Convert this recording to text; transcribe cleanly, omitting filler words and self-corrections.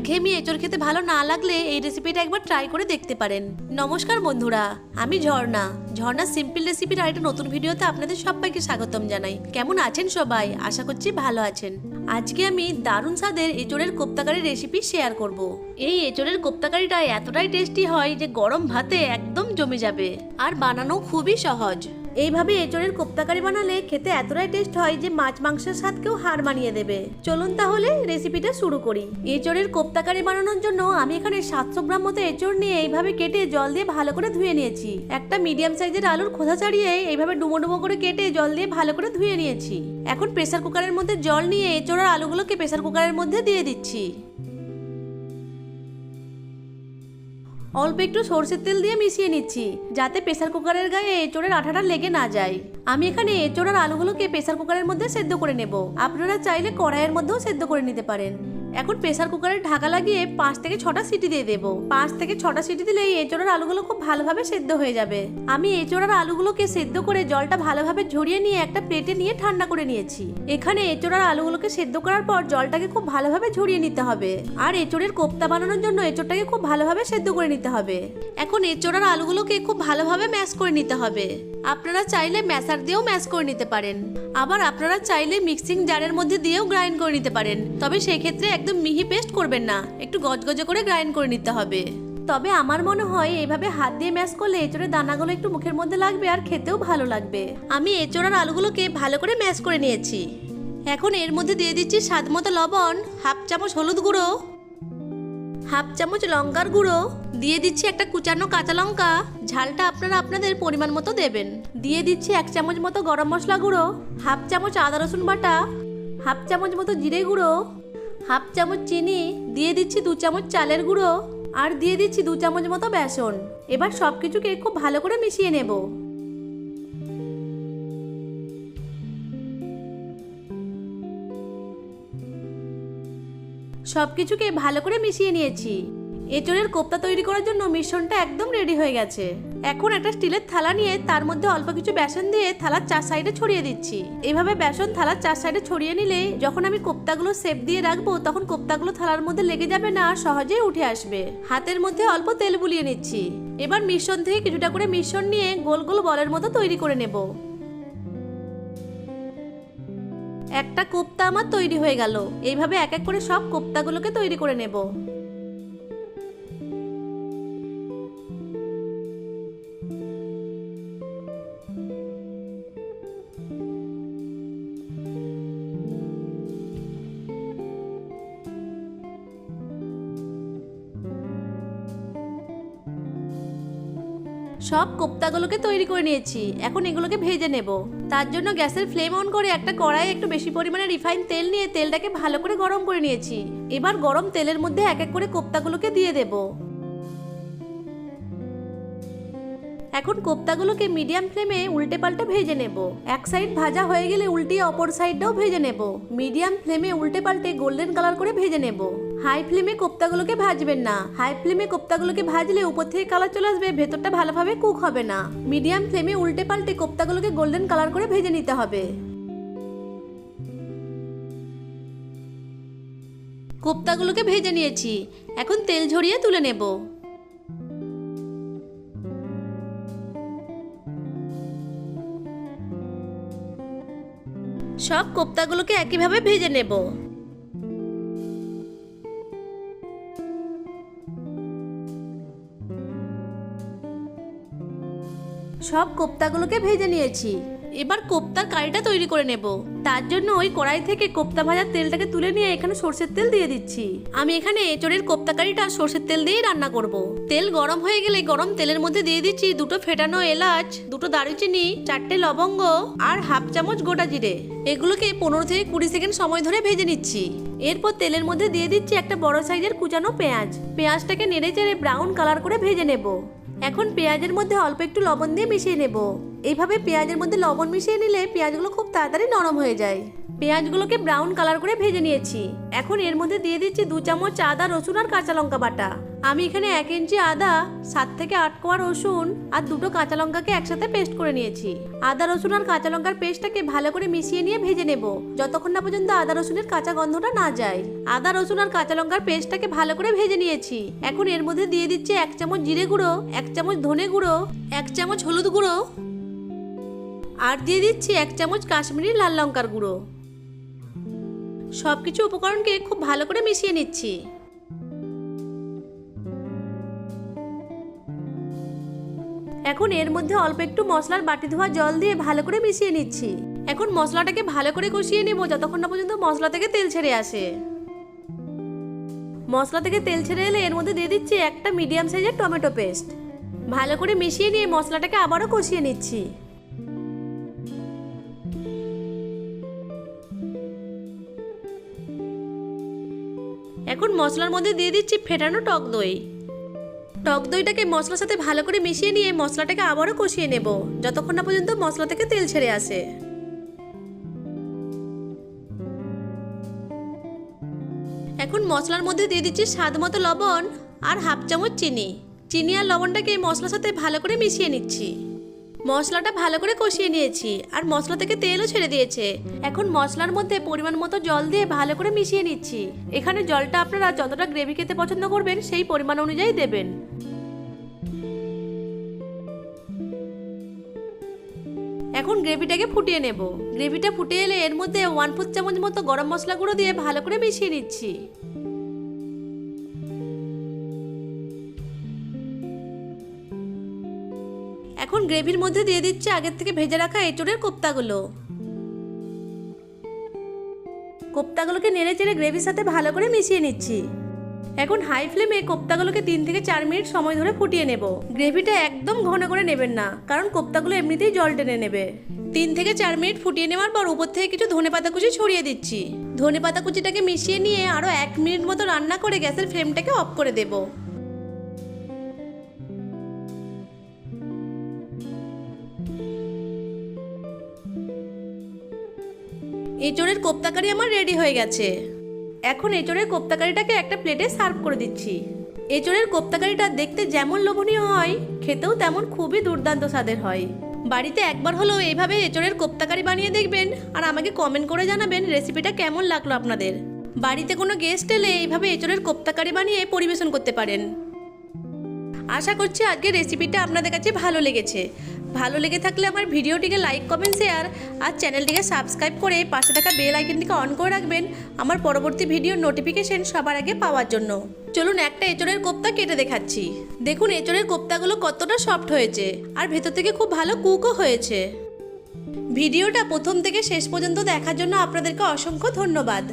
একঘেয়েমি এঁচড় খেতে ভালো না লাগলে এই রেসিপিটা একবার ট্রাই করে দেখতে পারেন। নমস্কার বন্ধুরা, আমি ঝর্ণা। ঝর্ণা সিম্পল রেসিপির আরেকটা নতুন ভিডিওতে আপনাদের সবাইকে স্বাগতম জানাই। কেমন আছেন সবাই? আশা করছি ভালো আছেন। আজকে আমি দারুণ স্বাদের এঁচড়ের কোপ্তাকারির রেসিপি শেয়ার করব। এই এঁচড়ের কোপ্তাকারিটা এতটাই টেস্টি হয় যে গরম ভাতে একদম জমে যাবে, আর বানানো খুবই সহজ। এইভাবে এঁচড়ের কোপ্তাকারি বানালে খেতে এতটাই টেস্ট হয় যে মাছ মাংসের স্বাদকেও হার মানিয়ে দেবে। চলুন তাহলে রেসিপিটা শুরু করি। এঁচড়ের কোপ্তাকারি বানানোর জন্য আমি এখানে 700 গ্রাম মতো এঁচড় নিয়ে এইভাবে কেটে জল দিয়ে ভালো করে ধুয়ে নিয়েছি। একটা মিডিয়াম সাইজের আলুর খোসা ছাড়িয়ে এইভাবে ডুমো ডুমো করে কেটে জল দিয়ে ভালো করে ধুয়ে নিয়েছি। এখন প্রেসার কুকারের মধ্যে জল নিয়ে এঁচড় আর আলুগুলোকে প্রেসার কুকারের মধ্যে দিয়ে দিচ্ছি। অল্প একটু সরষের তেল দিয়ে মিশিয়ে নিচ্ছি, যাতে প্রেসার কুকারের গায়ে এঁচড়ের আঠাটা লেগে না যায়। আমি এখানে এঁচড় আর আলুগুলোকে প্রেসার কুকারের মধ্যে সেদ্ধ করে নেব। আপনারা চাইলে কড়াইয়ের মধ্যেও সেদ্ধ করে নিতে পারেন। এখন প্রেসার কুকারের ঢাকা লাগিয়ে 5 থেকে 6টা সিটি দিয়ে দেবো। 5 থেকে 6টা সিটি দিলেই এঁচড় আর আলুগুলো খুব ভালোভাবে সেদ্ধ হয়ে যাবে। আমি এঁচড় আর আলুগুলোকে সেদ্ধ করে জলটা ভালোভাবে ঝরিয়ে নিয়ে একটা প্লেটে নিয়ে ঠান্ডা করে নিয়েছি। এখানে এঁচড় আর আলুগুলোকে সেদ্ধ করার পর জলটাকে খুব ভালোভাবে ঝরিয়ে নিতে হবে। আর এঁচড়ের কোপ্তা বানানোর জন্য এঁচড়টাকে খুব ভালোভাবে সেদ্ধ করে নিতে হবে। এখন এঁচড় আর আলুগুলোকে খুব ভালোভাবে ম্যাশ করে নিতে হবে। আপনারা চাইলে ম্যাশার দিয়েও ম্যাশ করে নিতে পারেন, আবার আপনারা চাইলে মিক্সিং জারের মধ্যে দিয়েও গ্রাইন্ড করে নিতে পারেন। তবে সেই ক্ষেত্রে একদম মিহি পেস্ট করবেন না, একটু গজগজে করে গ্রাইন্ড করে নিতে হবে। তবে আমার মনে হয় এইভাবে হাত দিয়ে ম্যাশ করলে এঁচড়ের দানাগুলো একটু মুখের মধ্যে লাগবে আর খেতেও ভালো লাগবে। আমি এঁচড় আর আলুগুলোকে ভালো করে ম্যাশ করে নিয়েছি। এখন এর মধ্যে দিয়ে দিচ্ছি স্বাদ মতো লবণ, হাফ চামচ হলুদ গুঁড়ো, হাফ চামচ লঙ্কার গুঁড়ো, দিয়ে দিচ্ছি একটা কুচানো কাঁচা লঙ্কা, ঝালটা আপনারা আপনাদের পরিমাণ মতো দেবেন। দিয়ে দিচ্ছি 1 চামচ মতো গরম মশলা গুঁড়ো, হাফ চামচ আদা রসুন বাটা, হাফ চামচ মতো জিরে গুঁড়ো, হাফ চামচ চিনি, দিয়ে দিচ্ছি 2 চামচ চালের গুঁড়ো, আর দিয়ে দিচ্ছি 2 চামচ মতো বেসন। এবার সবকিছুকে খুব ভালো করে মিশিয়ে নেব। সবকিছুকে ভালো করে মিশিয়ে নিয়েছি। এঁচড়ের কোপ্তা তৈরি করার জন্য মিশ্রণটা একদম রেডি হয়ে গেছে। এখন একটা স্টিলের থালা নিয়ে তার মধ্যে অল্প কিছু বেসন দিয়ে থালার 4 সাইডে ছড়িয়ে দিচ্ছি। এইভাবে বেসন থালার 4 সাইডে ছড়িয়ে নিলে যখন আমি কোপ্তাগুলো শেপ দিয়ে রাখবো তখন কোপ্তাগুলো থালার মধ্যে লেগে যাবে না, সহজেই উঠে আসবে। হাতের মধ্যে অল্প তেল বুলিয়ে নিচ্ছি। এবার মিশ্রণ থেকে কিছুটা করে মিশ্রণ নিয়ে গোল গোল বলের মতো তৈরি করে নেব। একটা কোপ্তা আমার তৈরি হয়ে গেল। এইভাবে এক এক করে সব কোপ্তাগুলোকে তৈরি করে নেব। সব কোপ্তাগুলোকে তৈরি করে নিয়েছি। এখন এগুলোকে ভেজে নেব। তার জন্য গ্যাসের ফ্লেম অন করে একটা কড়াইয়ে একটু বেশি পরিমাণে রিফাইন তেল নিয়ে তেলটাকে ভালো করে গরম করে নিয়েছি। এবার গরম তেলের মধ্যে এক এক করে কোপ্তাগুলোকে দিয়ে দেব। এখন কোপ্তাগুলোকে মিডিয়াম ফ্লেমে উল্টে পাল্টে ভেজে নেব। এক সাইড ভাজা হয়ে গেলে উল্টিয়ে অপর সাইডটাও ভেজে নেব। মিডিয়াম ফ্লেমে উল্টে পাল্টে গোল্ডেন কালার করে ভেজে নেব। হাই ফ্লেমে কোপ্তাগুলোকে ভাজবেন না। হাই ফ্লেমে কোপ্তাগুলোকে ভাজলে উপর থেকে কালার চলে আসবে, ভেতরটা ভালোভাবে কুক হবে না। মিডিয়াম ফ্লেমে উল্টে পাল্টে কোপ্তাগুলোকে গোল্ডেন কালার করে ভেজে নিতে হবে। কোপ্তাগুলোকে ভেজে নিয়েছি। এখন তেল ঝরিয়ে তুলে নেব। সব কোপ্তাগুলোকে একইভাবে ভেজে নেব। সব কোপ্তাগুলোকে ভেজে নিয়েছি। এবার কোপ্তার কারিটা তৈরি করে নেব। তার জন্য ওই কড়াই থেকে কোপ্তা ভাজার তেলটাকে তুলে নিয়ে এখানে সরষের তেল দিয়ে দিচ্ছি। আমি এখানে এঁচড়ের কোপ্তা কারিটা সরষের তেল দিয়েই রান্না করব। তেল গরম হয়ে গেলে গরম তেলের মধ্যে দিয়ে দিচ্ছি 2টো ফেটানো এলাচ, 2টো দারুচিনি, 4টে লবঙ্গ, আর হাফ চামচ গোটা জিরে। এগুলোকে 15 থেকে 20 সেকেন্ড সময় ধরে ভেজে নিচ্ছি। এরপর তেলের মধ্যে দিয়ে দিচ্ছি একটা বড় সাইজের কুচানো পেঁয়াজ। পেঁয়াজটাকে নেড়ে চেড়ে ব্রাউন কালার করে ভেজে নেব। এখন পেঁয়াজের মধ্যে অল্প একটু লবণ দিয়ে মিশিয়ে নেব। এইভাবে পেঁয়াজের মধ্যে লবণ মিশিয়ে নিলে পেঁয়াজগুলো খুব তাড়াতাড়ি নরম হয়ে যায়। পেঁয়াজগুলোকে ব্রাউন কালার করে ভেজে নিয়েছি। এখন এর মধ্যে দিয়ে দিচ্ছি 2 চামচ আদা রসুন আর কাঁচা লঙ্কা বাটা। আমি এখানে 1 ইঞ্চি আদা, 7 থেকে 8 কোয়া রসুন আর 2টো কাঁচা লঙ্কাকে একসাথে পেস্ট করে নিয়েছি। আদা রসুন আর কাঁচা লঙ্কার পেস্টটাকে ভালো করে মিশিয়ে নিয়ে ভেজে নেব, যতক্ষণ না পর্যন্ত আদা রসুনের কাঁচা গন্ধটা না যায়। আদা রসুন আর কাঁচা লঙ্কার পেস্টটাকে ভালো করে ভেজে নিয়েছি। এখন এর মধ্যে দিয়ে দিচ্ছি 1 চামচ জিরে গুঁড়ো, 1 চামচ ধনে গুঁড়ো, 1 চামচ হলুদ গুঁড়ো আর দিয়ে দিচ্ছি 1 চামচ কাশ্মীরি লাল লঙ্কার গুঁড়ো। সবকিছু উপকরণকে খুব ভালো করে মিশিয়ে নিচ্ছি। এখন এর মধ্যে অল্প একটু মশলার বাটি ধোয়া জল দিয়ে ভালো করে মিশিয়ে নিচ্ছি। এখন মশলাটাকে ভালো করে কষিয়ে নেব যতক্ষণ না পর্যন্ত মশলা থেকে তেল ছেড়ে আসে। মশলা থেকে তেল ছেড়ে এলে এর মধ্যে দিয়ে দিচ্ছি একটা মিডিয়াম সাইজের টমেটো পেস্ট। ভালো করে মিশিয়ে নিয়ে মশলাটাকে আবারও কষিয়ে নিচ্ছি। এখন মশলার মধ্যে দিয়ে দিচ্ছি ফেটানো টক দই। টক দইটাকে মশলার সাথে ভালো করে মিশিয়ে নিয়ে মশলাটাকে আবারও কষিয়ে নেব যতক্ষণ না পর্যন্ত মশলা থেকে তেল ছেড়ে আসে। এখন মশলার মধ্যে দিয়ে দিচ্ছি স্বাদ মতো লবণ আর 1/2 চামচ চিনি। চিনি আর লবণটাকে মশলার সাথে ভালো করে মিশিয়ে নিচ্ছি। মশলাটা ভালো করে কষিয়ে নিয়েছি আর মশলা থেকে তেলও ছেড়ে দিয়েছে। এখন মশলার মধ্যে পরিমাণ মতো জল দিয়ে ভালো করে মিশিয়ে নিচ্ছি। এখানে জলটা আপনারা যতটা গ্রেভি খেতে পছন্দ করবেন সেই পরিমাণ অনুযায়ী দেবেন। এখন গ্রেভিটাকে ফুটিয়ে নেব। গ্রেভিটা ফুটে এলে এর মধ্যে 1/4 চামচ মতো গরম মশলা গুঁড়ো দিয়ে ভালো করে মিশিয়ে নিচ্ছি। এখন গ্রেভির মধ্যে দিয়ে দিচ্ছি আগের থেকে ভেজে রাখা এঁচোড়ের কোপ্তাগুলো। কোপ্তাগুলোকে নেড়ে চেড়ে গ্রেভির সাথে ভালো করে মিশিয়ে নিচ্ছি। এখন হাই ফ্লেমে কোপ্তাগুলোকে 3 থেকে 4 মিনিট সময় ধরে ফুটিয়ে নেব। গ্রেভিটা একদম ঘন করে নেবেন না, কারণ কোপ্তাগুলো এমনিতেই জল টেনে নেবে। 3 থেকে 4 মিনিট ফুটিয়ে নেওয়ার পর উপর থেকে কিছু ধনেপাতা কুচি ছড়িয়ে দিচ্ছি। ধনেপাতা কুচিটাকে মিশিয়ে নিয়ে আরও 1 মিনিট মতো রান্না করে গ্যাসের ফ্লেমটাকে অফ করে দেব। এঁচোড়ের কোপ্তা কারি আমার রেডি হয়ে গেছে। এখন এঁচোড়ের কোপ্তা কারিটাকে একটা প্লেটে সার্ভ করে দিচ্ছি। এঁচোড়ের কোপ্তা কারিটা দেখতে যেমন লোভনীয় হয়, খেতেও তেমন খুবই দুর্দান্ত স্বাদের হয়। বাড়িতে একবার হলেও এইভাবে এঁচোড়ের কোপ্তা কারি বানিয়ে দেখবেন আর আমাকে কমেন্ট করে জানাবেন রেসিপিটা কেমন লাগলো আপনাদের। বাড়িতে কোনো গেস্ট এলে এইভাবে এঁচোড়ের কোপ্তা কারি বানিয়ে পরিবেশন করতে পারেন। আশা করছি আজকের রেসিপিটা আপনাদের কাছে ভালো লেগেছে। ভালো লেগে থাকলে আমার ভিডিওটিকে লাইক, কমেন্ট, শেয়ার আর চ্যানেলটিকে সাবস্ক্রাইব করে পাশে থাকা বেল আইকনটিকে অন করে রাখবেন আমার পরবর্তী ভিডিওর নোটিফিকেশন সবার আগে পাওয়ার জন্য। চলুন একটা এঁচোড়ের কোপ্তা কেটে দেখাচ্ছি। দেখুন এঁচোড়ের কোপ্তাগুলো কতটা সফট হয়েছে আর ভেতর থেকে খুব ভালো কুকও হয়েছে। ভিডিওটা প্রথম থেকে শেষ পর্যন্ত দেখার জন্য আপনাদেরকে অসংখ্য ধন্যবাদ।